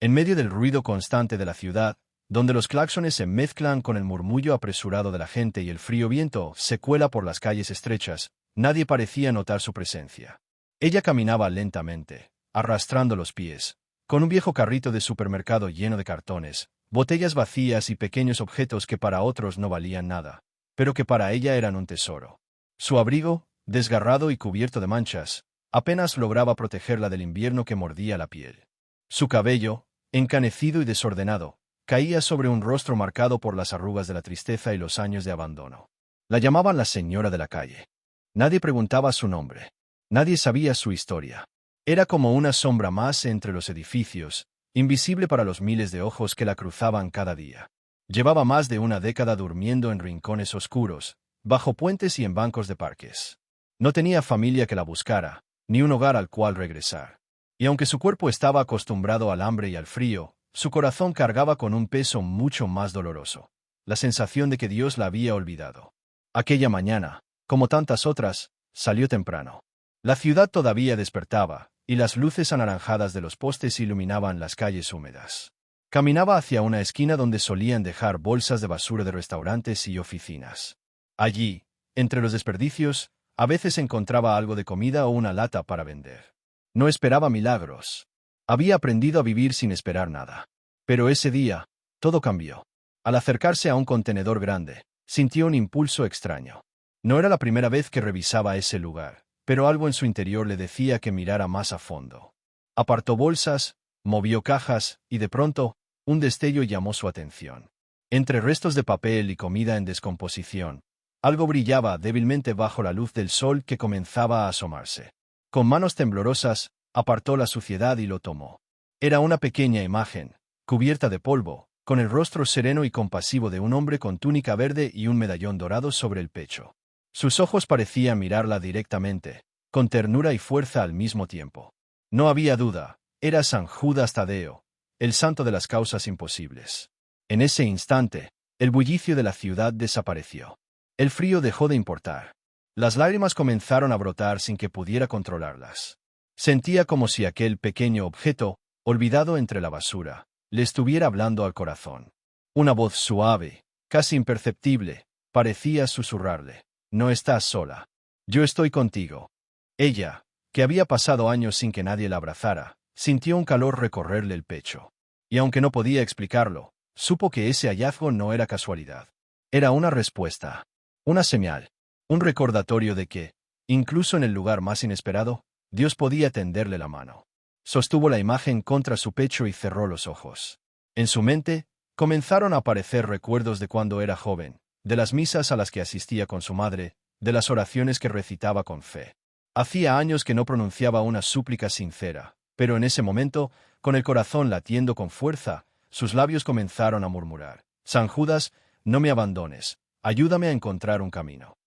En medio del ruido constante de la ciudad, donde los claxones se mezclan con el murmullo apresurado de la gente y el frío viento se cuela por las calles estrechas, nadie parecía notar su presencia. Ella caminaba lentamente, arrastrando los pies, con un viejo carrito de supermercado lleno de cartones, botellas vacías y pequeños objetos que para otros no valían nada, pero que para ella eran un tesoro. Su abrigo, desgarrado y cubierto de manchas, apenas lograba protegerla del invierno que mordía la piel. Su cabello, encanecido y desordenado, caía sobre un rostro marcado por las arrugas de la tristeza y los años de abandono. La llamaban la señora de la calle. Nadie preguntaba su nombre. Nadie sabía su historia. Era como una sombra más entre los edificios, invisible para los miles de ojos que la cruzaban cada día. Llevaba más de una década durmiendo en rincones oscuros, bajo puentes y en bancos de parques. No tenía familia que la buscara, ni un hogar al cual regresar. Y aunque su cuerpo estaba acostumbrado al hambre y al frío, su corazón cargaba con un peso mucho más doloroso, la sensación de que Dios la había olvidado. Aquella mañana, como tantas otras, salió temprano. La ciudad todavía despertaba, y las luces anaranjadas de los postes iluminaban las calles húmedas. Caminaba hacia una esquina donde solían dejar bolsas de basura de restaurantes y oficinas. Allí, entre los desperdicios, a veces encontraba algo de comida o una lata para vender. No esperaba milagros. Había aprendido a vivir sin esperar nada. Pero ese día, todo cambió. Al acercarse a un contenedor grande, sintió un impulso extraño. No era la primera vez que revisaba ese lugar, pero algo en su interior le decía que mirara más a fondo. Apartó bolsas, movió cajas, y de pronto, un destello llamó su atención. Entre restos de papel y comida en descomposición, algo brillaba débilmente bajo la luz del sol que comenzaba a asomarse. Con manos temblorosas, apartó la suciedad y lo tomó. Era una pequeña imagen, cubierta de polvo, con el rostro sereno y compasivo de un hombre con túnica verde y un medallón dorado sobre el pecho. Sus ojos parecían mirarla directamente, con ternura y fuerza al mismo tiempo. No había duda, era San Judas Tadeo, el santo de las causas imposibles. En ese instante, el bullicio de la ciudad desapareció. El frío dejó de importar. Las lágrimas comenzaron a brotar sin que pudiera controlarlas. Sentía como si aquel pequeño objeto, olvidado entre la basura, le estuviera hablando al corazón. Una voz suave, casi imperceptible, parecía susurrarle: «No estás sola. Yo estoy contigo». Ella, que había pasado años sin que nadie la abrazara, sintió un calor recorrerle el pecho. Y aunque no podía explicarlo, supo que ese hallazgo no era casualidad. Era una respuesta, una señal, un recordatorio de que, incluso en el lugar más inesperado, Dios podía tenderle la mano. Sostuvo la imagen contra su pecho y cerró los ojos. En su mente, comenzaron a aparecer recuerdos de cuando era joven, de las misas a las que asistía con su madre, de las oraciones que recitaba con fe. Hacía años que no pronunciaba una súplica sincera, pero en ese momento, con el corazón latiendo con fuerza, sus labios comenzaron a murmurar: «San Judas, no me abandones, ayúdame a encontrar un camino».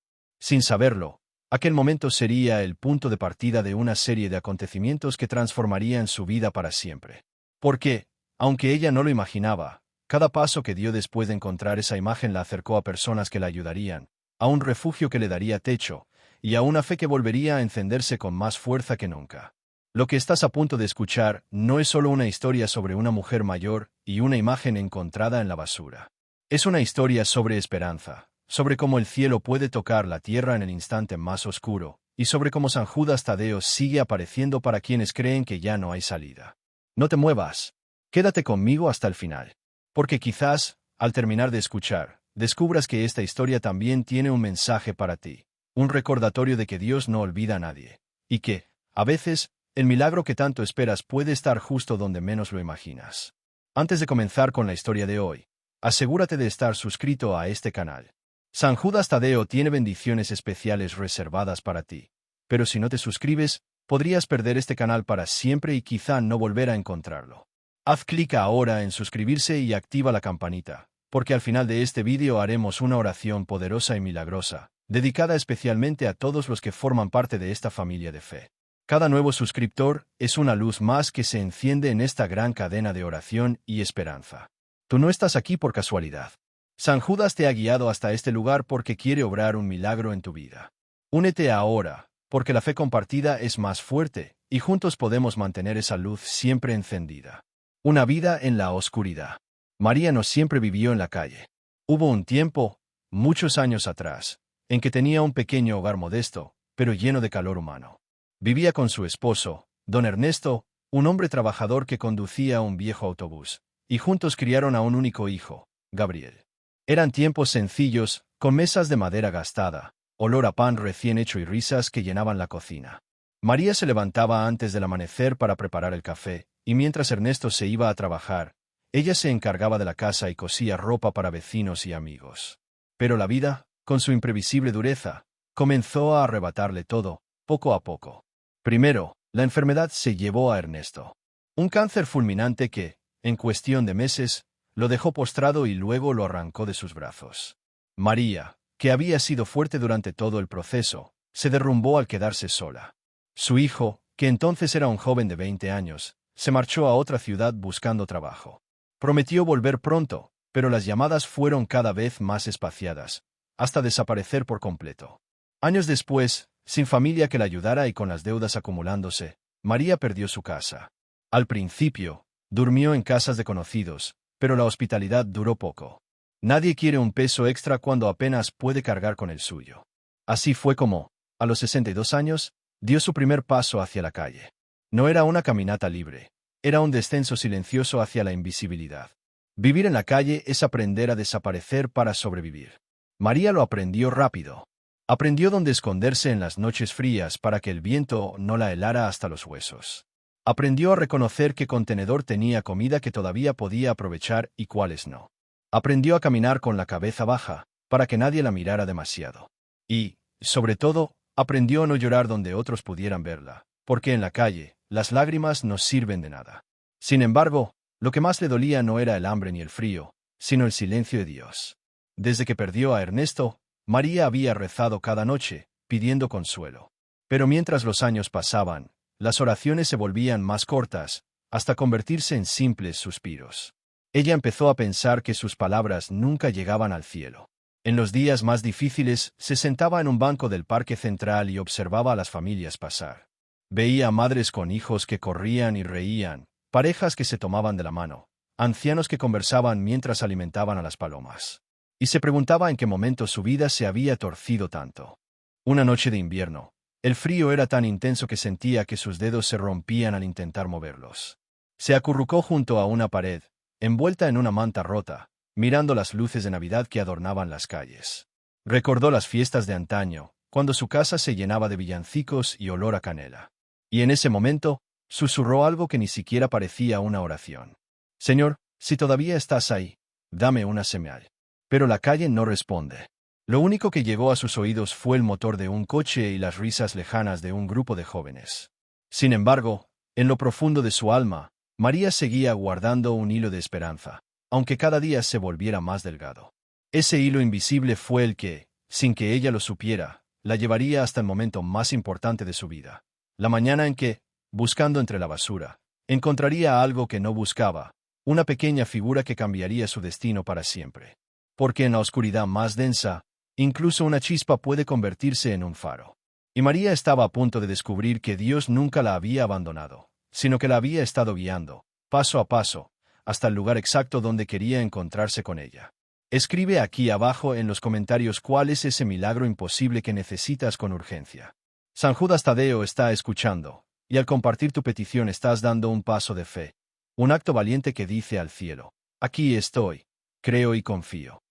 Sin saberlo, aquel momento sería el punto de partida de una serie de acontecimientos que transformarían su vida para siempre. Porque, aunque ella no lo imaginaba, cada paso que dio después de encontrar esa imagen la acercó a personas que la ayudarían, a un refugio que le daría techo, y a una fe que volvería a encenderse con más fuerza que nunca. Lo que estás a punto de escuchar no es solo una historia sobre una mujer mayor y una imagen encontrada en la basura. Es una historia sobre esperanza, sobre cómo el cielo puede tocar la tierra en el instante más oscuro, y sobre cómo San Judas Tadeo sigue apareciendo para quienes creen que ya no hay salida. No te muevas. Quédate conmigo hasta el final. Porque quizás, al terminar de escuchar, descubras que esta historia también tiene un mensaje para ti, un recordatorio de que Dios no olvida a nadie, y que, a veces, el milagro que tanto esperas puede estar justo donde menos lo imaginas. Antes de comenzar con la historia de hoy, asegúrate de estar suscrito a este canal. San Judas Tadeo tiene bendiciones especiales reservadas para ti, pero si no te suscribes, podrías perder este canal para siempre y quizá no volver a encontrarlo. Haz clic ahora en suscribirse y activa la campanita, porque al final de este vídeo haremos una oración poderosa y milagrosa, dedicada especialmente a todos los que forman parte de esta familia de fe. Cada nuevo suscriptor es una luz más que se enciende en esta gran cadena de oración y esperanza. Tú no estás aquí por casualidad. San Judas te ha guiado hasta este lugar porque quiere obrar un milagro en tu vida. Únete ahora, porque la fe compartida es más fuerte, y juntos podemos mantener esa luz siempre encendida. Una vida en la oscuridad. María no siempre vivió en la calle. Hubo un tiempo, muchos años atrás, en que tenía un pequeño hogar modesto, pero lleno de calor humano. Vivía con su esposo, don Ernesto, un hombre trabajador que conducía un viejo autobús, y juntos criaron a un único hijo, Gabriel. Eran tiempos sencillos, con mesas de madera gastada, olor a pan recién hecho y risas que llenaban la cocina. María se levantaba antes del amanecer para preparar el café, y mientras Ernesto se iba a trabajar, ella se encargaba de la casa y cosía ropa para vecinos y amigos. Pero la vida, con su imprevisible dureza, comenzó a arrebatarle todo, poco a poco. Primero, la enfermedad se llevó a Ernesto. Un cáncer fulminante que, en cuestión de meses, lo dejó postrado y luego lo arrancó de sus brazos. María, que había sido fuerte durante todo el proceso, se derrumbó al quedarse sola. Su hijo, que entonces era un joven de 20 años, se marchó a otra ciudad buscando trabajo. Prometió volver pronto, pero las llamadas fueron cada vez más espaciadas, hasta desaparecer por completo. Años después, sin familia que la ayudara y con las deudas acumulándose, María perdió su casa. Al principio, durmió en casas de conocidos, pero la hospitalidad duró poco. Nadie quiere un peso extra cuando apenas puede cargar con el suyo. Así fue como, a los 62 años, dio su primer paso hacia la calle. No era una caminata libre, era un descenso silencioso hacia la invisibilidad. Vivir en la calle es aprender a desaparecer para sobrevivir. María lo aprendió rápido. Aprendió dónde esconderse en las noches frías para que el viento no la helara hasta los huesos. Aprendió a reconocer qué contenedor tenía comida que todavía podía aprovechar y cuáles no. Aprendió a caminar con la cabeza baja, para que nadie la mirara demasiado. Y, sobre todo, aprendió a no llorar donde otros pudieran verla, porque en la calle, las lágrimas no sirven de nada. Sin embargo, lo que más le dolía no era el hambre ni el frío, sino el silencio de Dios. Desde que perdió a Ernesto, María había rezado cada noche, pidiendo consuelo. Pero mientras los años pasaban, las oraciones se volvían más cortas, hasta convertirse en simples suspiros. Ella empezó a pensar que sus palabras nunca llegaban al cielo. En los días más difíciles, se sentaba en un banco del parque central y observaba a las familias pasar. Veía a madres con hijos que corrían y reían, parejas que se tomaban de la mano, ancianos que conversaban mientras alimentaban a las palomas. Y se preguntaba en qué momento su vida se había torcido tanto. Una noche de invierno, el frío era tan intenso que sentía que sus dedos se rompían al intentar moverlos. Se acurrucó junto a una pared, envuelta en una manta rota, mirando las luces de Navidad que adornaban las calles. Recordó las fiestas de antaño, cuando su casa se llenaba de villancicos y olor a canela. Y en ese momento, susurró algo que ni siquiera parecía una oración. Señor, si todavía estás ahí, dame una señal. Pero la calle no responde. Lo único que llegó a sus oídos fue el motor de un coche y las risas lejanas de un grupo de jóvenes. Sin embargo, en lo profundo de su alma, María seguía guardando un hilo de esperanza, aunque cada día se volviera más delgado. Ese hilo invisible fue el que, sin que ella lo supiera, la llevaría hasta el momento más importante de su vida. La mañana en que, buscando entre la basura, encontraría algo que no buscaba, una pequeña figura que cambiaría su destino para siempre. Porque en la oscuridad más densa, incluso una chispa puede convertirse en un faro. Y María estaba a punto de descubrir que Dios nunca la había abandonado, sino que la había estado guiando, paso a paso, hasta el lugar exacto donde quería encontrarse con ella. Escribe aquí abajo en los comentarios cuál es ese milagro imposible que necesitas con urgencia. San Judas Tadeo está escuchando, y al compartir tu petición estás dando un paso de fe, un acto valiente que dice al cielo: aquí estoy, creo y confío.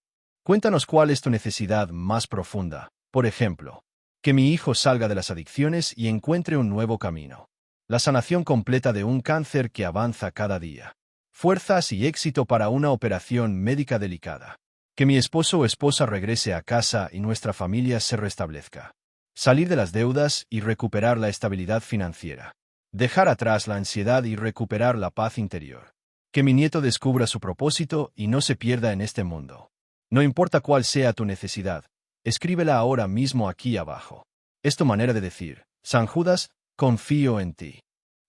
Cuéntanos cuál es tu necesidad más profunda, por ejemplo, que mi hijo salga de las adicciones y encuentre un nuevo camino. La sanación completa de un cáncer que avanza cada día. Fuerzas y éxito para una operación médica delicada. Que mi esposo o esposa regrese a casa y nuestra familia se restablezca. Salir de las deudas y recuperar la estabilidad financiera. Dejar atrás la ansiedad y recuperar la paz interior. Que mi nieto descubra su propósito y no se pierda en este mundo. No importa cuál sea tu necesidad, escríbela ahora mismo aquí abajo. Es tu manera de decir: San Judas, confío en ti.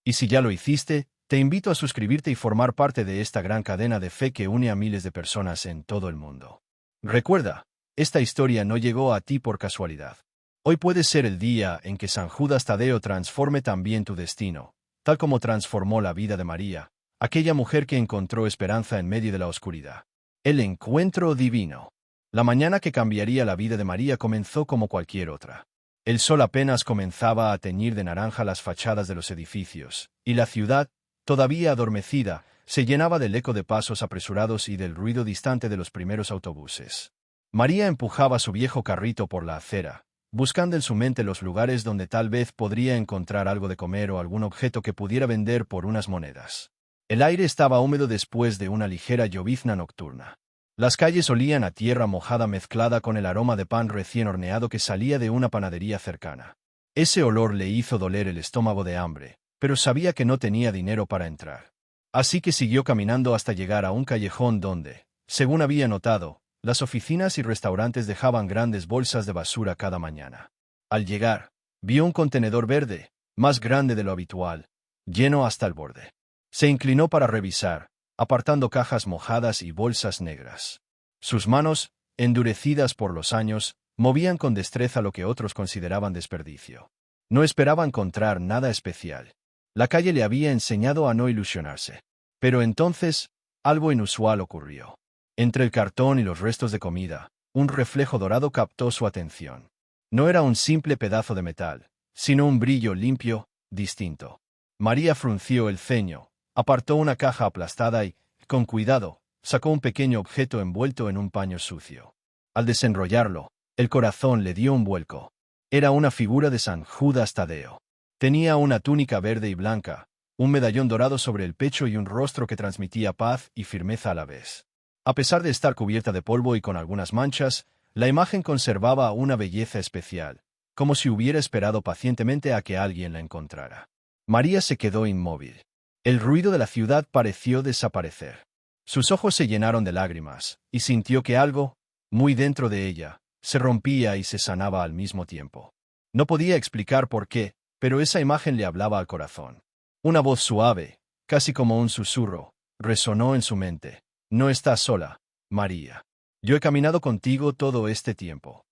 Y si ya lo hiciste, te invito a suscribirte y formar parte de esta gran cadena de fe que une a miles de personas en todo el mundo. Recuerda, esta historia no llegó a ti por casualidad. Hoy puede ser el día en que San Judas Tadeo transforme también tu destino, tal como transformó la vida de María, aquella mujer que encontró esperanza en medio de la oscuridad. El encuentro divino. La mañana que cambiaría la vida de María comenzó como cualquier otra. El sol apenas comenzaba a teñir de naranja las fachadas de los edificios, y la ciudad, todavía adormecida, se llenaba del eco de pasos apresurados y del ruido distante de los primeros autobuses. María empujaba su viejo carrito por la acera, buscando en su mente los lugares donde tal vez podría encontrar algo de comer o algún objeto que pudiera vender por unas monedas. El aire estaba húmedo después de una ligera llovizna nocturna. Las calles olían a tierra mojada mezclada con el aroma de pan recién horneado que salía de una panadería cercana. Ese olor le hizo doler el estómago de hambre, pero sabía que no tenía dinero para entrar. Así que siguió caminando hasta llegar a un callejón donde, según había notado, las oficinas y restaurantes dejaban grandes bolsas de basura cada mañana. Al llegar, vio un contenedor verde, más grande de lo habitual, lleno hasta el borde. Se inclinó para revisar, apartando cajas mojadas y bolsas negras. Sus manos, endurecidas por los años, movían con destreza lo que otros consideraban desperdicio. No esperaba encontrar nada especial. La calle le había enseñado a no ilusionarse. Pero entonces, algo inusual ocurrió. Entre el cartón y los restos de comida, un reflejo dorado captó su atención. No era un simple pedazo de metal, sino un brillo limpio, distinto. María frunció el ceño, apartó una caja aplastada y, con cuidado, sacó un pequeño objeto envuelto en un paño sucio. Al desenrollarlo, el corazón le dio un vuelco. Era una figura de San Judas Tadeo. Tenía una túnica verde y blanca, un medallón dorado sobre el pecho y un rostro que transmitía paz y firmeza a la vez. A pesar de estar cubierta de polvo y con algunas manchas, la imagen conservaba una belleza especial, como si hubiera esperado pacientemente a que alguien la encontrara. María se quedó inmóvil. El ruido de la ciudad pareció desaparecer. Sus ojos se llenaron de lágrimas, y sintió que algo, muy dentro de ella, se rompía y se sanaba al mismo tiempo. No podía explicar por qué, pero esa imagen le hablaba al corazón. Una voz suave, casi como un susurro, resonó en su mente. No estás sola, María. Yo he caminado contigo todo este tiempo.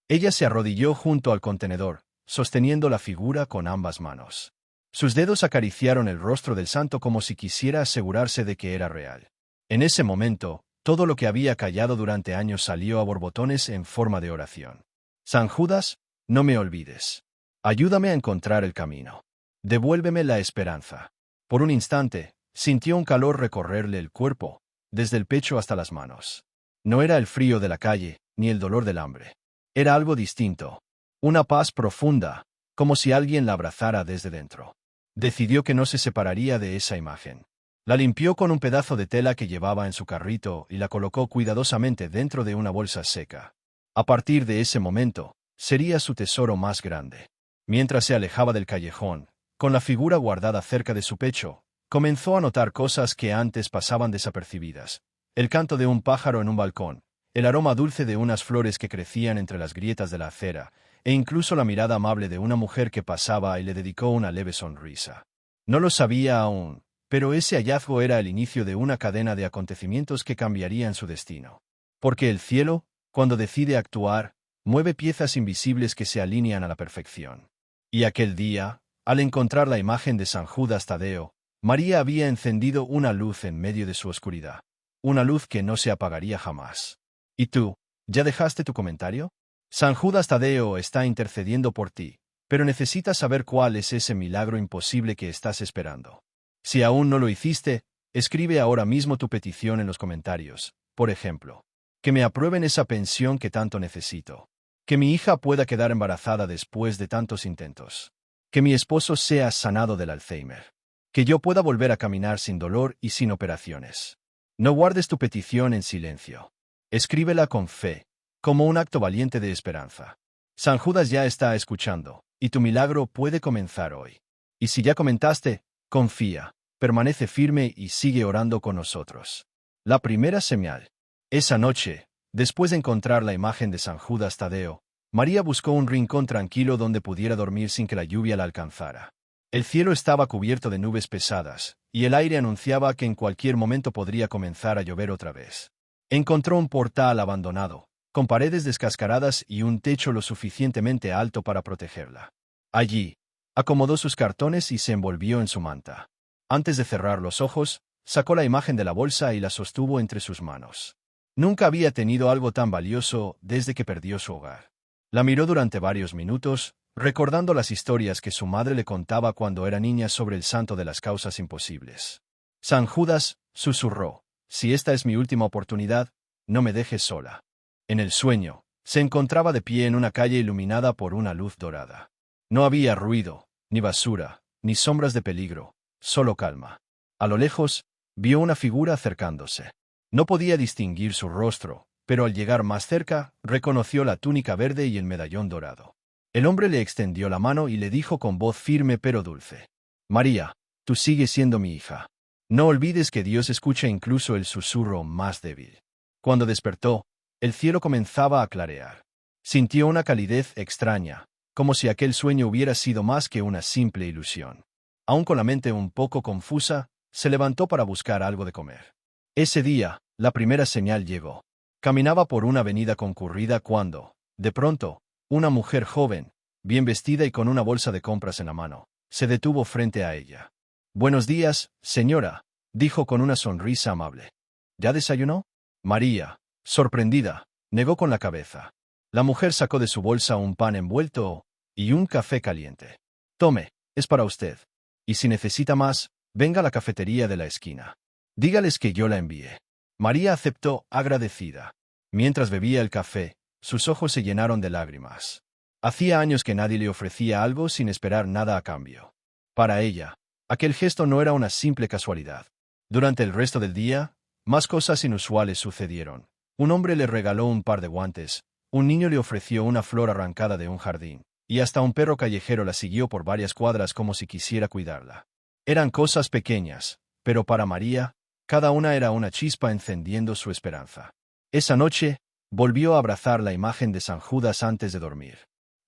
Ella se arrodilló junto al contenedor, sosteniendo la figura con ambas manos. Sus dedos acariciaron el rostro del santo como si quisiera asegurarse de que era real. En ese momento, todo lo que había callado durante años salió a borbotones en forma de oración. San Judas, no me olvides. Ayúdame a encontrar el camino. Devuélveme la esperanza. Por un instante, sintió un calor recorrerle el cuerpo, desde el pecho hasta las manos. No era el frío de la calle, ni el dolor del hambre. Era algo distinto. Una paz profunda, como si alguien la abrazara desde dentro. Decidió que no se separaría de esa imagen. La limpió con un pedazo de tela que llevaba en su carrito y la colocó cuidadosamente dentro de una bolsa seca. A partir de ese momento, sería su tesoro más grande. Mientras se alejaba del callejón, con la figura guardada cerca de su pecho, comenzó a notar cosas que antes pasaban desapercibidas. El canto de un pájaro en un balcón, el aroma dulce de unas flores que crecían entre las grietas de la acera, e incluso la mirada amable de una mujer que pasaba y le dedicó una leve sonrisa. No lo sabía aún, pero ese hallazgo era el inicio de una cadena de acontecimientos que cambiarían su destino. Porque el cielo, cuando decide actuar, mueve piezas invisibles que se alinean a la perfección. Y aquel día, al encontrar la imagen de San Judas Tadeo, María había encendido una luz en medio de su oscuridad. Una luz que no se apagaría jamás. ¿Y tú, ya dejaste tu comentario? San Judas Tadeo está intercediendo por ti, pero necesitas saber cuál es ese milagro imposible que estás esperando. Si aún no lo hiciste, escribe ahora mismo tu petición en los comentarios. Por ejemplo, que me aprueben esa pensión que tanto necesito. Que mi hija pueda quedar embarazada después de tantos intentos. Que mi esposo sea sanado del Alzheimer. Que yo pueda volver a caminar sin dolor y sin operaciones. No guardes tu petición en silencio. Escríbela con fe, como un acto valiente de esperanza. San Judas ya está escuchando, y tu milagro puede comenzar hoy. Y si ya comentaste, confía, permanece firme y sigue orando con nosotros. La primera señal. Esa noche, después de encontrar la imagen de San Judas Tadeo, María buscó un rincón tranquilo donde pudiera dormir sin que la lluvia la alcanzara. El cielo estaba cubierto de nubes pesadas, y el aire anunciaba que en cualquier momento podría comenzar a llover otra vez. Encontró un portal abandonado, con paredes descascaradas y un techo lo suficientemente alto para protegerla. Allí, acomodó sus cartones y se envolvió en su manta. Antes de cerrar los ojos, sacó la imagen de la bolsa y la sostuvo entre sus manos. Nunca había tenido algo tan valioso desde que perdió su hogar. La miró durante varios minutos, recordando las historias que su madre le contaba cuando era niña sobre el santo de las causas imposibles. San Judas, susurró, si esta es mi última oportunidad, no me dejes sola. En el sueño, se encontraba de pie en una calle iluminada por una luz dorada. No había ruido, ni basura, ni sombras de peligro, solo calma. A lo lejos, vio una figura acercándose. No podía distinguir su rostro, pero al llegar más cerca, reconoció la túnica verde y el medallón dorado. El hombre le extendió la mano y le dijo con voz firme pero dulce: María, tú sigues siendo mi hija. No olvides que Dios escucha incluso el susurro más débil. Cuando despertó, el cielo comenzaba a clarear. Sintió una calidez extraña, como si aquel sueño hubiera sido más que una simple ilusión. Aún con la mente un poco confusa, se levantó para buscar algo de comer. Ese día, la primera señal llegó. Caminaba por una avenida concurrida cuando, de pronto, una mujer joven, bien vestida y con una bolsa de compras en la mano, se detuvo frente a ella. «Buenos días, señora», dijo con una sonrisa amable. «¿Ya desayunó?» María, sorprendida, negó con la cabeza. La mujer sacó de su bolsa un pan envuelto y un café caliente. «Tome, es para usted. Y si necesita más, venga a la cafetería de la esquina. Dígales que yo la envié». María aceptó, agradecida. Mientras bebía el café, sus ojos se llenaron de lágrimas. Hacía años que nadie le ofrecía algo sin esperar nada a cambio. Para ella, aquel gesto no era una simple casualidad. Durante el resto del día, más cosas inusuales sucedieron. Un hombre le regaló un par de guantes, un niño le ofreció una flor arrancada de un jardín, y hasta un perro callejero la siguió por varias cuadras como si quisiera cuidarla. Eran cosas pequeñas, pero para María, cada una era una chispa encendiendo su esperanza. Esa noche, volvió a abrazar la imagen de San Judas antes de dormir.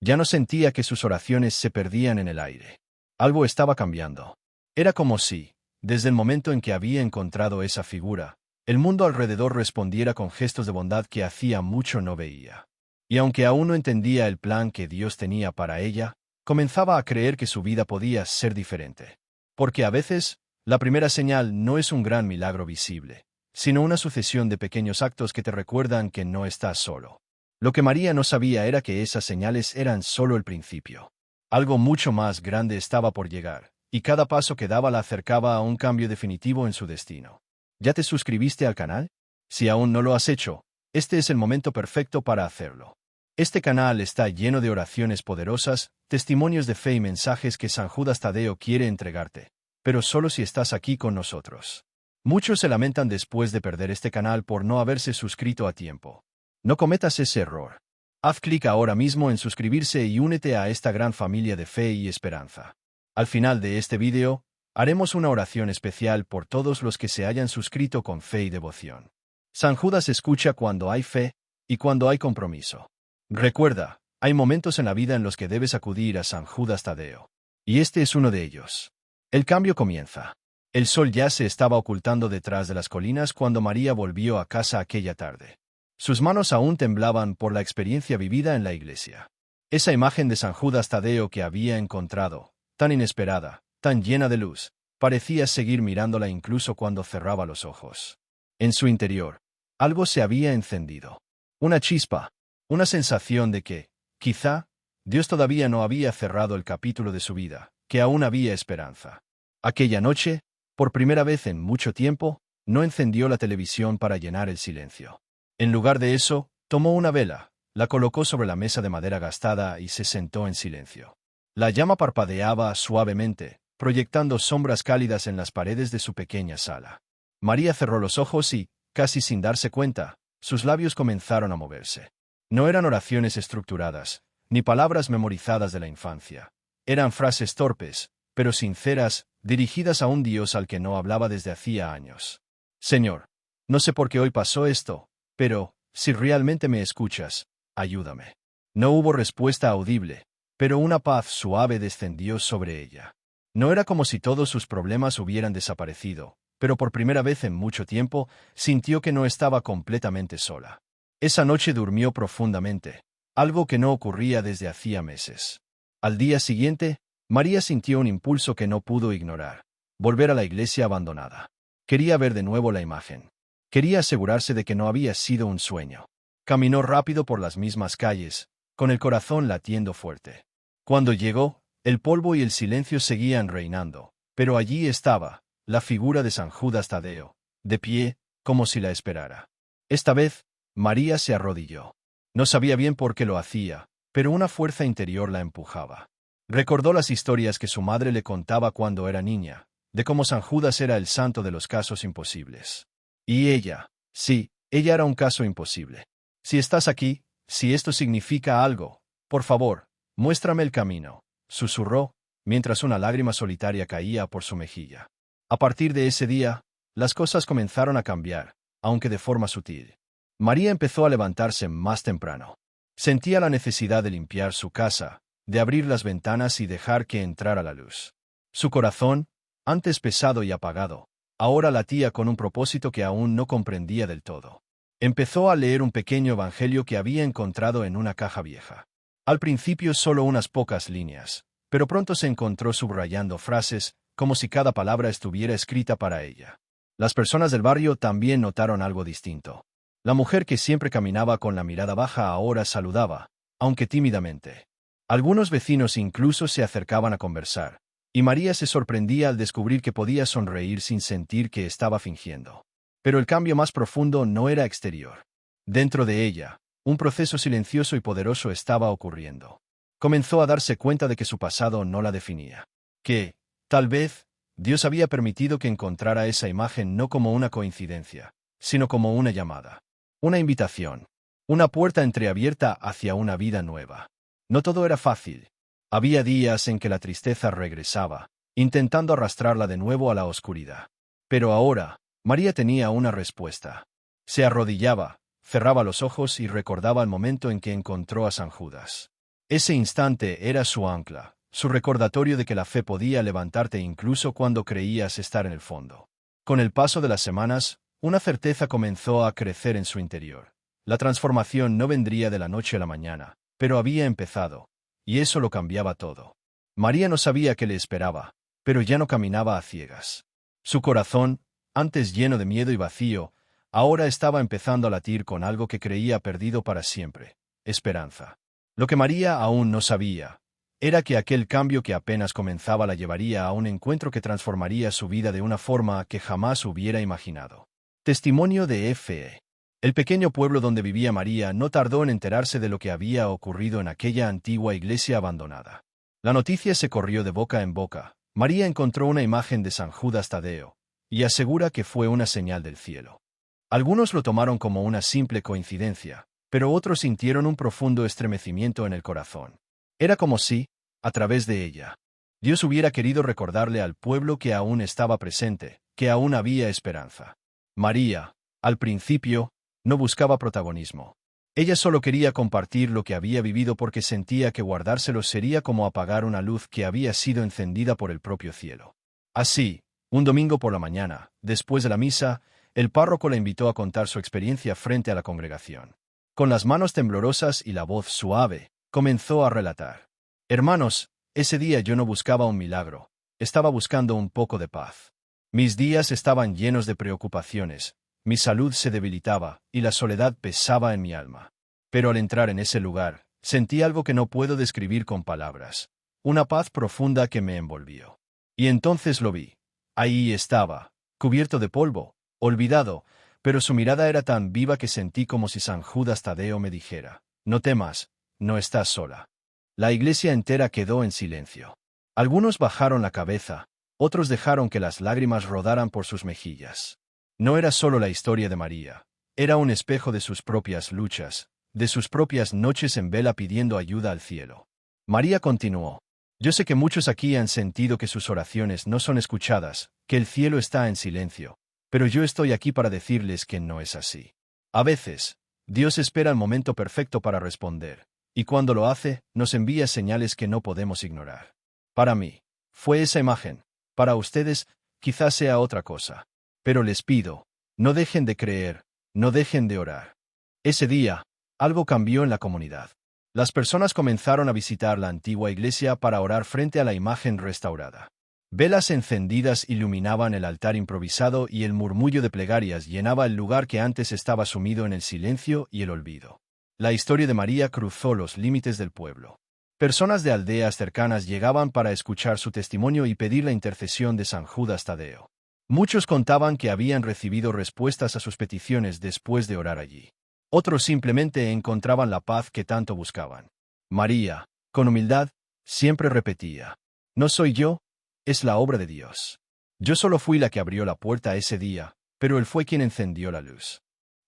Ya no sentía que sus oraciones se perdían en el aire. Algo estaba cambiando. Era como si, desde el momento en que había encontrado esa figura, el mundo alrededor respondiera con gestos de bondad que hacía mucho no veía. Y aunque aún no entendía el plan que Dios tenía para ella, comenzaba a creer que su vida podía ser diferente. Porque a veces, la primera señal no es un gran milagro visible, sino una sucesión de pequeños actos que te recuerdan que no estás solo. Lo que María no sabía era que esas señales eran solo el principio. Algo mucho más grande estaba por llegar, y cada paso que daba la acercaba a un cambio definitivo en su destino. ¿Ya te suscribiste al canal? Si aún no lo has hecho, este es el momento perfecto para hacerlo. Este canal está lleno de oraciones poderosas, testimonios de fe y mensajes que San Judas Tadeo quiere entregarte, pero solo si estás aquí con nosotros. Muchos se lamentan después de perder este canal por no haberse suscrito a tiempo. No cometas ese error. Haz clic ahora mismo en suscribirse y únete a esta gran familia de fe y esperanza. Al final de este vídeo, haremos una oración especial por todos los que se hayan suscrito con fe y devoción. San Judas escucha cuando hay fe y cuando hay compromiso. Recuerda, hay momentos en la vida en los que debes acudir a San Judas Tadeo. Y este es uno de ellos. El cambio comienza. El sol ya se estaba ocultando detrás de las colinas cuando María volvió a casa aquella tarde. Sus manos aún temblaban por la experiencia vivida en la iglesia. Esa imagen de San Judas Tadeo que había encontrado, tan inesperada, tan llena de luz, parecía seguir mirándola incluso cuando cerraba los ojos. En su interior, algo se había encendido. Una chispa, una sensación de que, quizá, Dios todavía no había cerrado el capítulo de su vida, que aún había esperanza. Aquella noche, por primera vez en mucho tiempo, no encendió la televisión para llenar el silencio. En lugar de eso, tomó una vela, la colocó sobre la mesa de madera gastada y se sentó en silencio. La llama parpadeaba suavemente, proyectando sombras cálidas en las paredes de su pequeña sala. María cerró los ojos y, casi sin darse cuenta, sus labios comenzaron a moverse. No eran oraciones estructuradas, ni palabras memorizadas de la infancia. Eran frases torpes, pero sinceras, dirigidas a un Dios al que no hablaba desde hacía años. Señor, no sé por qué hoy pasó esto, pero, si realmente me escuchas, ayúdame. No hubo respuesta audible, pero una paz suave descendió sobre ella. No era como si todos sus problemas hubieran desaparecido, pero por primera vez en mucho tiempo sintió que no estaba completamente sola. Esa noche durmió profundamente, algo que no ocurría desde hacía meses. Al día siguiente, María sintió un impulso que no pudo ignorar: volver a la iglesia abandonada. Quería ver de nuevo la imagen. Quería asegurarse de que no había sido un sueño. Caminó rápido por las mismas calles, con el corazón latiendo fuerte. Cuando llegó, el polvo y el silencio seguían reinando, pero allí estaba, la figura de San Judas Tadeo, de pie, como si la esperara. Esta vez, María se arrodilló. No sabía bien por qué lo hacía, pero una fuerza interior la empujaba. Recordó las historias que su madre le contaba cuando era niña, de cómo San Judas era el santo de los casos imposibles. Y ella, sí, ella era un caso imposible. Si estás aquí, si esto significa algo, por favor, muéstrame el camino, susurró, mientras una lágrima solitaria caía por su mejilla. A partir de ese día, las cosas comenzaron a cambiar, aunque de forma sutil. María empezó a levantarse más temprano. Sentía la necesidad de limpiar su casa, de abrir las ventanas y dejar que entrara la luz. Su corazón, antes pesado y apagado, ahora latía con un propósito que aún no comprendía del todo. Empezó a leer un pequeño evangelio que había encontrado en una caja vieja. Al principio solo unas pocas líneas, pero pronto se encontró subrayando frases, como si cada palabra estuviera escrita para ella. Las personas del barrio también notaron algo distinto. La mujer que siempre caminaba con la mirada baja ahora saludaba, aunque tímidamente. Algunos vecinos incluso se acercaban a conversar, y María se sorprendía al descubrir que podía sonreír sin sentir que estaba fingiendo. Pero el cambio más profundo no era exterior. Dentro de ella, un proceso silencioso y poderoso estaba ocurriendo. Comenzó a darse cuenta de que su pasado no la definía. Que, tal vez, Dios había permitido que encontrara esa imagen no como una coincidencia, sino como una llamada. Una invitación. Una puerta entreabierta hacia una vida nueva. No todo era fácil. Había días en que la tristeza regresaba, intentando arrastrarla de nuevo a la oscuridad. Pero ahora, María tenía una respuesta. Se arrodillaba, cerraba los ojos y recordaba el momento en que encontró a San Judas. Ese instante era su ancla, su recordatorio de que la fe podía levantarte incluso cuando creías estar en el fondo. Con el paso de las semanas, una certeza comenzó a crecer en su interior. La transformación no vendría de la noche a la mañana, pero había empezado, y eso lo cambiaba todo. María no sabía qué le esperaba, pero ya no caminaba a ciegas. Su corazón, antes lleno de miedo y vacío, ahora estaba empezando a latir con algo que creía perdido para siempre: esperanza. Lo que María aún no sabía era que aquel cambio que apenas comenzaba la llevaría a un encuentro que transformaría su vida de una forma que jamás hubiera imaginado. Testimonio de F.E. El pequeño pueblo donde vivía María no tardó en enterarse de lo que había ocurrido en aquella antigua iglesia abandonada. La noticia se corrió de boca en boca. María encontró una imagen de San Judas Tadeo, y asegura que fue una señal del cielo. Algunos lo tomaron como una simple coincidencia, pero otros sintieron un profundo estremecimiento en el corazón. Era como si, a través de ella, Dios hubiera querido recordarle al pueblo que aún estaba presente, que aún había esperanza. María, al principio, no buscaba protagonismo. Ella solo quería compartir lo que había vivido porque sentía que guardárselo sería como apagar una luz que había sido encendida por el propio cielo. Así, un domingo por la mañana, después de la misa, el párroco la invitó a contar su experiencia frente a la congregación. Con las manos temblorosas y la voz suave, comenzó a relatar. Hermanos, ese día yo no buscaba un milagro, estaba buscando un poco de paz. Mis días estaban llenos de preocupaciones, mi salud se debilitaba y la soledad pesaba en mi alma. Pero al entrar en ese lugar, sentí algo que no puedo describir con palabras, una paz profunda que me envolvió. Y entonces lo vi. Ahí estaba, cubierto de polvo, olvidado, pero su mirada era tan viva que sentí como si San Judas Tadeo me dijera: no temas, no estás sola. La iglesia entera quedó en silencio. Algunos bajaron la cabeza, otros dejaron que las lágrimas rodaran por sus mejillas. No era solo la historia de María, era un espejo de sus propias luchas, de sus propias noches en vela pidiendo ayuda al cielo. María continuó: yo sé que muchos aquí han sentido que sus oraciones no son escuchadas, que el cielo está en silencio, pero yo estoy aquí para decirles que no es así. A veces, Dios espera el momento perfecto para responder, y cuando lo hace, nos envía señales que no podemos ignorar. Para mí, fue esa imagen. Para ustedes, quizás sea otra cosa. Pero les pido, no dejen de creer, no dejen de orar. Ese día, algo cambió en la comunidad. Las personas comenzaron a visitar la antigua iglesia para orar frente a la imagen restaurada. Velas encendidas iluminaban el altar improvisado y el murmullo de plegarias llenaba el lugar que antes estaba sumido en el silencio y el olvido. La historia de María cruzó los límites del pueblo. Personas de aldeas cercanas llegaban para escuchar su testimonio y pedir la intercesión de San Judas Tadeo. Muchos contaban que habían recibido respuestas a sus peticiones después de orar allí. Otros simplemente encontraban la paz que tanto buscaban. María, con humildad, siempre repetía: «No soy yo, es la obra de Dios. Yo solo fui la que abrió la puerta ese día, pero Él fue quien encendió la luz».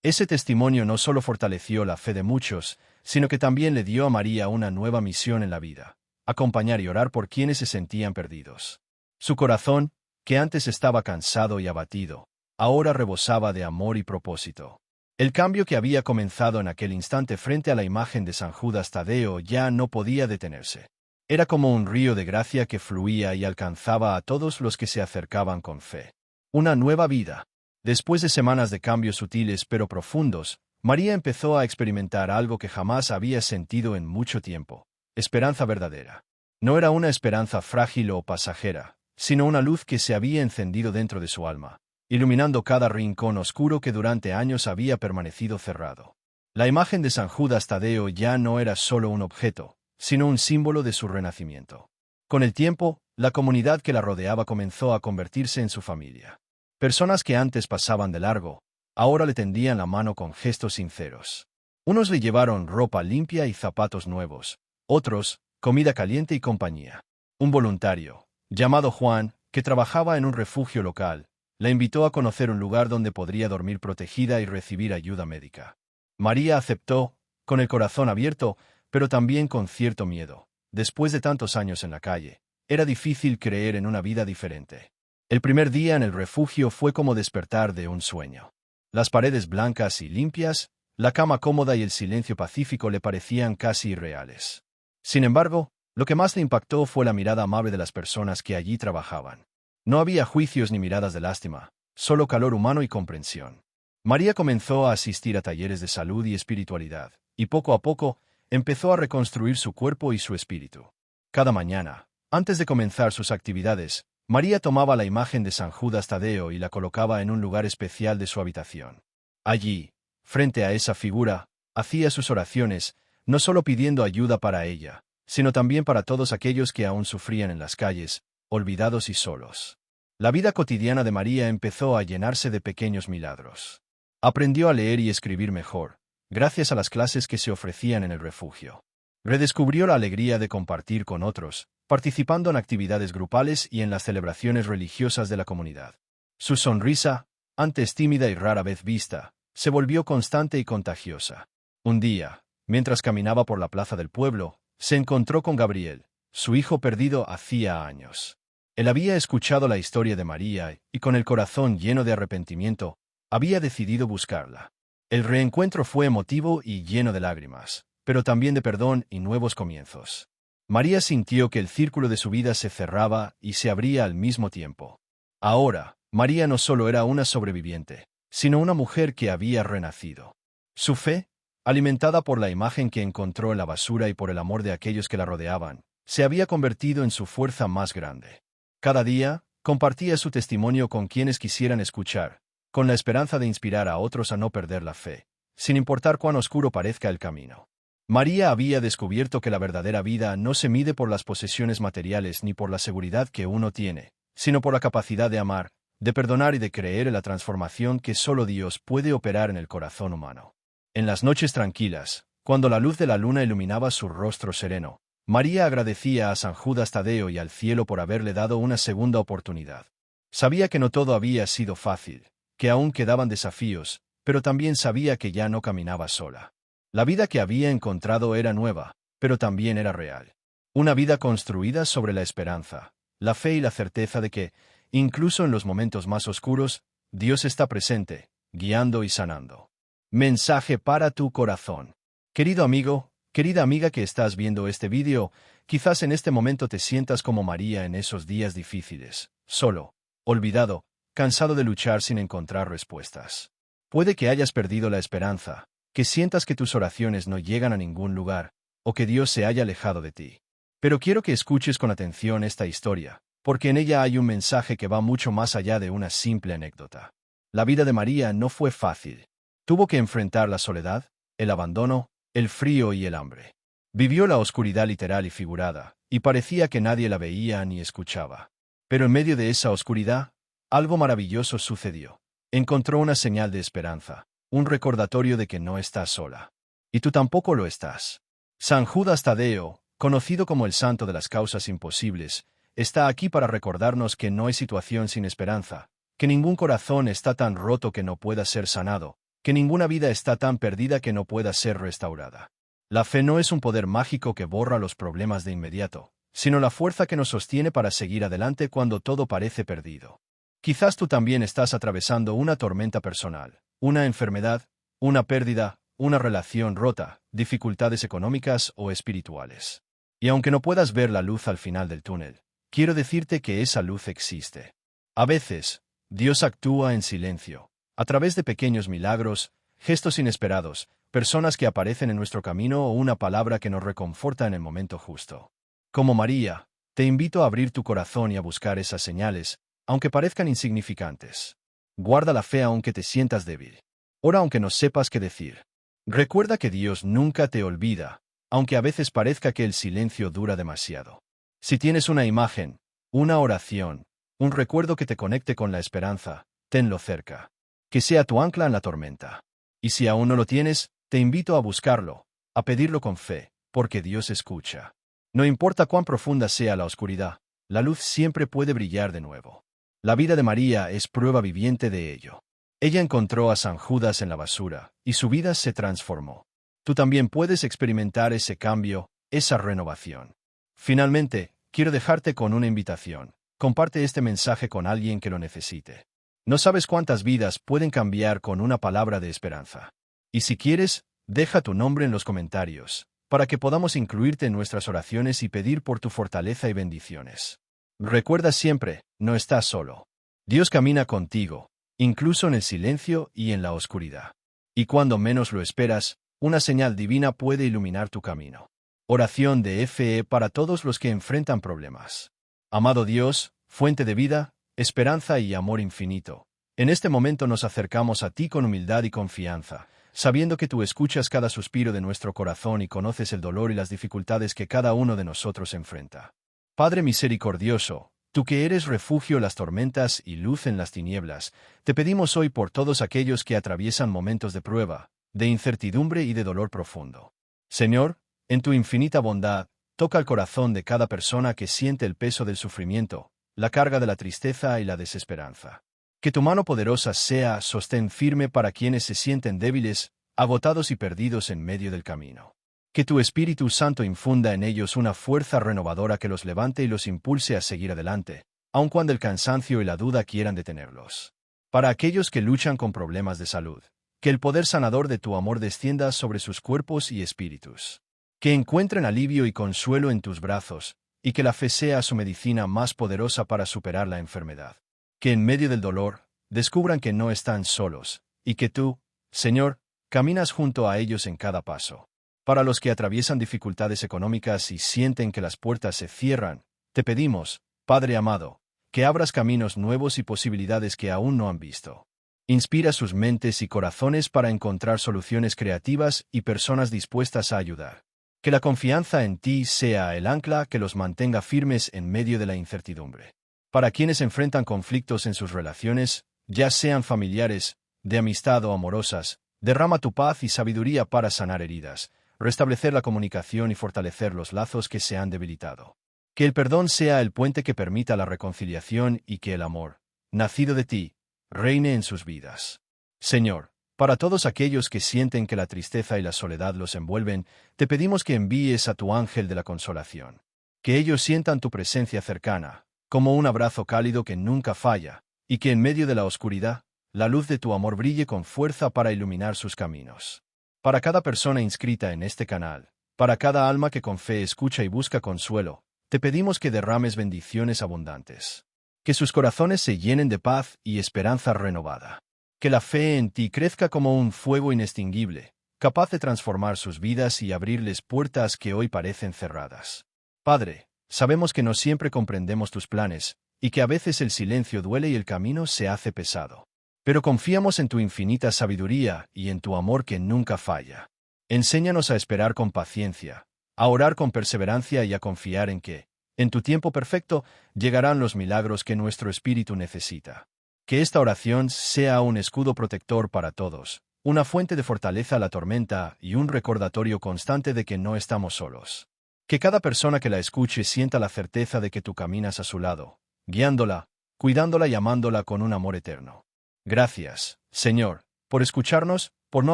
Ese testimonio no solo fortaleció la fe de muchos, sino que también le dio a María una nueva misión en la vida: acompañar y orar por quienes se sentían perdidos. Su corazón, que antes estaba cansado y abatido, ahora rebosaba de amor y propósito. El cambio que había comenzado en aquel instante frente a la imagen de San Judas Tadeo ya no podía detenerse. Era como un río de gracia que fluía y alcanzaba a todos los que se acercaban con fe. Una nueva vida. Después de semanas de cambios sutiles pero profundos, María empezó a experimentar algo que jamás había sentido en mucho tiempo: esperanza verdadera. No era una esperanza frágil o pasajera, sino una luz que se había encendido dentro de su alma, iluminando cada rincón oscuro que durante años había permanecido cerrado. La imagen de San Judas Tadeo ya no era solo un objeto, sino un símbolo de su renacimiento. Con el tiempo, la comunidad que la rodeaba comenzó a convertirse en su familia. Personas que antes pasaban de largo, ahora le tendían la mano con gestos sinceros. Unos le llevaron ropa limpia y zapatos nuevos, otros, comida caliente y compañía. Un voluntario, llamado Juan, que trabajaba en un refugio local, la invitó a conocer un lugar donde podría dormir protegida y recibir ayuda médica. María aceptó, con el corazón abierto, pero también con cierto miedo. Después de tantos años en la calle, era difícil creer en una vida diferente. El primer día en el refugio fue como despertar de un sueño. Las paredes blancas y limpias, la cama cómoda y el silencio pacífico le parecían casi irreales. Sin embargo, lo que más le impactó fue la mirada amable de las personas que allí trabajaban. No había juicios ni miradas de lástima, solo calor humano y comprensión. María comenzó a asistir a talleres de salud y espiritualidad, y poco a poco empezó a reconstruir su cuerpo y su espíritu. Cada mañana, antes de comenzar sus actividades, María tomaba la imagen de San Judas Tadeo y la colocaba en un lugar especial de su habitación. Allí, frente a esa figura, hacía sus oraciones, no solo pidiendo ayuda para ella, sino también para todos aquellos que aún sufrían en las calles, olvidados y solos. La vida cotidiana de María empezó a llenarse de pequeños milagros. Aprendió a leer y escribir mejor, gracias a las clases que se ofrecían en el refugio. Redescubrió la alegría de compartir con otros, participando en actividades grupales y en las celebraciones religiosas de la comunidad. Su sonrisa, antes tímida y rara vez vista, se volvió constante y contagiosa. Un día, mientras caminaba por la plaza del pueblo, se encontró con Gabriel, su hijo perdido hacía años. Él había escuchado la historia de María y, con el corazón lleno de arrepentimiento, había decidido buscarla. El reencuentro fue emotivo y lleno de lágrimas, pero también de perdón y nuevos comienzos. María sintió que el círculo de su vida se cerraba y se abría al mismo tiempo. Ahora, María no solo era una sobreviviente, sino una mujer que había renacido. Su fe, alimentada por la imagen que encontró en la basura y por el amor de aquellos que la rodeaban, se había convertido en su fuerza más grande. Cada día, compartía su testimonio con quienes quisieran escuchar, con la esperanza de inspirar a otros a no perder la fe, sin importar cuán oscuro parezca el camino. María había descubierto que la verdadera vida no se mide por las posesiones materiales ni por la seguridad que uno tiene, sino por la capacidad de amar, de perdonar y de creer en la transformación que solo Dios puede operar en el corazón humano. En las noches tranquilas, cuando la luz de la luna iluminaba su rostro sereno, María agradecía a San Judas Tadeo y al cielo por haberle dado una segunda oportunidad. Sabía que no todo había sido fácil, que aún quedaban desafíos, pero también sabía que ya no caminaba sola. La vida que había encontrado era nueva, pero también era real. Una vida construida sobre la esperanza, la fe y la certeza de que, incluso en los momentos más oscuros, Dios está presente, guiando y sanando. Mensaje para tu corazón. Querido amigo, querida amiga que estás viendo este vídeo, quizás en este momento te sientas como María en esos días difíciles, solo, olvidado, cansado de luchar sin encontrar respuestas. Puede que hayas perdido la esperanza, que sientas que tus oraciones no llegan a ningún lugar, o que Dios se haya alejado de ti. Pero quiero que escuches con atención esta historia, porque en ella hay un mensaje que va mucho más allá de una simple anécdota. La vida de María no fue fácil. Tuvo que enfrentar la soledad, el abandono, el frío y el hambre. Vivió la oscuridad literal y figurada, y parecía que nadie la veía ni escuchaba. Pero en medio de esa oscuridad, algo maravilloso sucedió. Encontró una señal de esperanza, un recordatorio de que no estás sola. Y tú tampoco lo estás. San Judas Tadeo, conocido como el santo de las causas imposibles, está aquí para recordarnos que no hay situación sin esperanza, que ningún corazón está tan roto que no pueda ser sanado, que ninguna vida está tan perdida que no pueda ser restaurada. La fe no es un poder mágico que borra los problemas de inmediato, sino la fuerza que nos sostiene para seguir adelante cuando todo parece perdido. Quizás tú también estás atravesando una tormenta personal, una enfermedad, una pérdida, una relación rota, dificultades económicas o espirituales. Y aunque no puedas ver la luz al final del túnel, quiero decirte que esa luz existe. A veces, Dios actúa en silencio, a través de pequeños milagros, gestos inesperados, personas que aparecen en nuestro camino o una palabra que nos reconforta en el momento justo. Como María, te invito a abrir tu corazón y a buscar esas señales, aunque parezcan insignificantes. Guarda la fe aunque te sientas débil. Ora aunque no sepas qué decir. Recuerda que Dios nunca te olvida, aunque a veces parezca que el silencio dura demasiado. Si tienes una imagen, una oración, un recuerdo que te conecte con la esperanza, tenlo cerca. Que sea tu ancla en la tormenta. Y si aún no lo tienes, te invito a buscarlo, a pedirlo con fe, porque Dios escucha. No importa cuán profunda sea la oscuridad, la luz siempre puede brillar de nuevo. La vida de María es prueba viviente de ello. Ella encontró a San Judas en la basura, y su vida se transformó. Tú también puedes experimentar ese cambio, esa renovación. Finalmente, quiero dejarte con una invitación. Comparte este mensaje con alguien que lo necesite. No sabes cuántas vidas pueden cambiar con una palabra de esperanza. Y si quieres, deja tu nombre en los comentarios, para que podamos incluirte en nuestras oraciones y pedir por tu fortaleza y bendiciones. Recuerda siempre, no estás solo. Dios camina contigo, incluso en el silencio y en la oscuridad. Y cuando menos lo esperas, una señal divina puede iluminar tu camino. Oración de fe para todos los que enfrentan problemas. Amado Dios, fuente de vida, esperanza y amor infinito, en este momento nos acercamos a ti con humildad y confianza, sabiendo que tú escuchas cada suspiro de nuestro corazón y conoces el dolor y las dificultades que cada uno de nosotros enfrenta. Padre misericordioso, tú que eres refugio en las tormentas y luz en las tinieblas, te pedimos hoy por todos aquellos que atraviesan momentos de prueba, de incertidumbre y de dolor profundo. Señor, en tu infinita bondad, toca el corazón de cada persona que siente el peso del sufrimiento, la carga de la tristeza y la desesperanza. Que tu mano poderosa sea sostén firme para quienes se sienten débiles, agotados y perdidos en medio del camino. Que tu Espíritu Santo infunda en ellos una fuerza renovadora que los levante y los impulse a seguir adelante, aun cuando el cansancio y la duda quieran detenerlos. Para aquellos que luchan con problemas de salud, que el poder sanador de tu amor descienda sobre sus cuerpos y espíritus. Que encuentren alivio y consuelo en tus brazos, y que la fe sea su medicina más poderosa para superar la enfermedad. Que en medio del dolor, descubran que no están solos, y que tú, Señor, caminas junto a ellos en cada paso. Para los que atraviesan dificultades económicas y sienten que las puertas se cierran, te pedimos, Padre amado, que abras caminos nuevos y posibilidades que aún no han visto. Inspira sus mentes y corazones para encontrar soluciones creativas y personas dispuestas a ayudar. Que la confianza en ti sea el ancla que los mantenga firmes en medio de la incertidumbre. Para quienes enfrentan conflictos en sus relaciones, ya sean familiares, de amistad o amorosas, derrama tu paz y sabiduría para sanar heridas, restablecer la comunicación y fortalecer los lazos que se han debilitado. Que el perdón sea el puente que permita la reconciliación y que el amor, nacido de ti, reine en sus vidas. Señor, para todos aquellos que sienten que la tristeza y la soledad los envuelven, te pedimos que envíes a tu ángel de la consolación. Que ellos sientan tu presencia cercana, como un abrazo cálido que nunca falla, y que en medio de la oscuridad, la luz de tu amor brille con fuerza para iluminar sus caminos. Para cada persona inscrita en este canal, para cada alma que con fe escucha y busca consuelo, te pedimos que derrames bendiciones abundantes. Que sus corazones se llenen de paz y esperanza renovada. Que la fe en ti crezca como un fuego inextinguible, capaz de transformar sus vidas y abrirles puertas que hoy parecen cerradas. Padre, Sabemos que no siempre comprendemos tus planes, y que a veces el silencio duele y el camino se hace pesado. Pero confiamos en tu infinita sabiduría y en tu amor que nunca falla. Enséñanos a esperar con paciencia, a orar con perseverancia y a confiar en que, en tu tiempo perfecto, llegarán los milagros que nuestro espíritu necesita. Que esta oración sea un escudo protector para todos, una fuente de fortaleza a la tormenta y un recordatorio constante de que no estamos solos. Que cada persona que la escuche sienta la certeza de que tú caminas a su lado, guiándola, cuidándola y amándola con un amor eterno. Gracias, Señor, por escucharnos, por no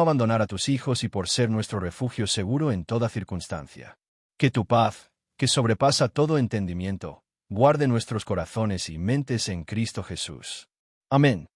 abandonar a tus hijos y por ser nuestro refugio seguro en toda circunstancia. Que tu paz, que sobrepasa todo entendimiento, guarde nuestros corazones y mentes en Cristo Jesús. Amén.